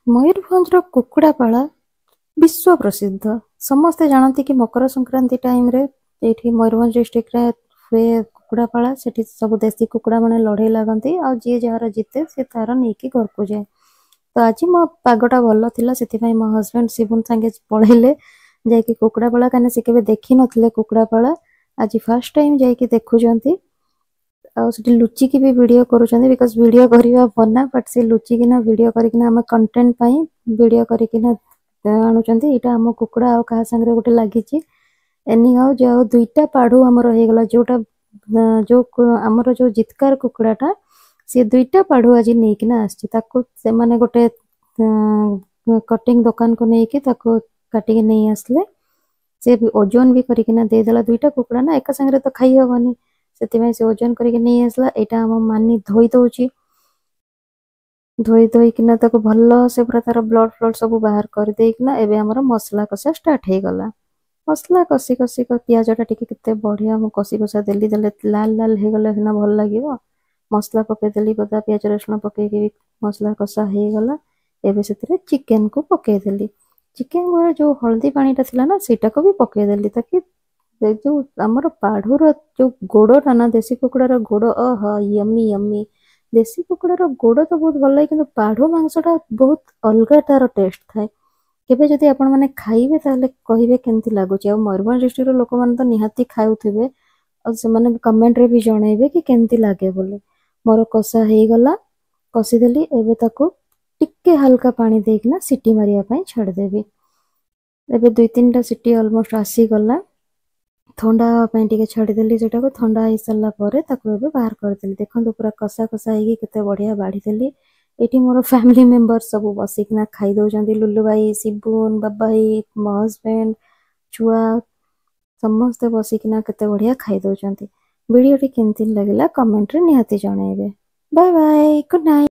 मयूरभंज कुकुड़ापाड़ा विश्व प्रसिद्ध समस्ते जानती कि मकर संक्रांति टाइम रे ये मयूरभंज डिस्ट्रिक्ट रे हुए कुकुड़ापाड़ा से सब देसी कुकुड़ा मैंने लड़े लगती आ जी जार जीते सी तार नहीं घर को जाए। तो आज मो पागटा भल था से मो हजबैंड शिवुन सांगे पढ़ेले जाकि कुकुड़ापाड़ा कहीं से केवे देखी नथिले कुकुड़ापाड़ा आज फर्स्ट टाइम जाकि देखुंती आउे लुचिकी भी वीडियो करुँच बिकज वीडियो करवा बना बट से लुचिकिना वीडियो करना कंटेंट वीडियो करना आणुचंती एटा हम कुकुड़ा आ कहा संगे गोटे लगी एनी हाउ जो दुईटा पाढ़ू आमर हो जोटा जो आमर जो जितकार कुकुड़ाटा सी दुईटा पाढ़ू आज नहीं मैंने गोटे कटिंग दुकान को लेकिन काटिक नहीं आसले से भी ओजन भी करना देदेला दुईटा कुकुड़ा ना एक संगे तो खाई हेनी से ओजन करके नहीं आसला यहाँ आम मानी धोई दौची धोईकिना भल से पूरा तार ब्लड फ्लड सब बाहर कर देकिना एबे हमर मसला कषा स्टार्ट हो गला। मसला कषि कषि पियाजटा टिके बढ़िया मु कषि कषा देली देले लाल लाल हो गले ना भल लगे मसला पकईदेली बदा पियाज रसुण पकईकि मसला कषा हो गला। एबे से चिकेन को पकईदेली चिकेन जो हल्दी पानीटा थिला ना सेटा को भी पकईदेली ताकि जो आमर पाढ़ूर जो गोड़टा ना देसी कुकुड़ार गोड़ यम्मी यम्मी देसी कुकुड़ार गोड़ तो बहुत भल लगे कि पाढ़ू मांसटा बहुत अलग तार टेस्ट थाए केबे जदि आपण माने खाइबे ताले कहिबे केमती लागुची आ मयूरभंज डिस्ट्रिक्ट लोक माने तो निहाती खाउथिबे और से माने कमेंट रे भी जणाइबे कि केमती लागे बोले। मोर कषा हो गला कषि देली एबे ताको टिके हल्का पानी देकिना सिटी मारिया पई छाड़ देबी। एबे 2-3टा सिटी ऑलमोस्ट आसी गला थंडा टे छाड़देली से थंडा हो सारा बाहर करदेली देखो पूरा कषा कषा होते बढ़िया बाढ़ीदेली ये मोर फैमिली मेंबर सब बसिकिना खाई दौरान लुलु भाई शिबुन बाबाई मो हजबैंड छुआ समस्ते बसिकिना केते बढ़िया खाई दौरान। वीडियो केमती लगिला कमेंट रे निहाती जणाइबे। Bye bye good night.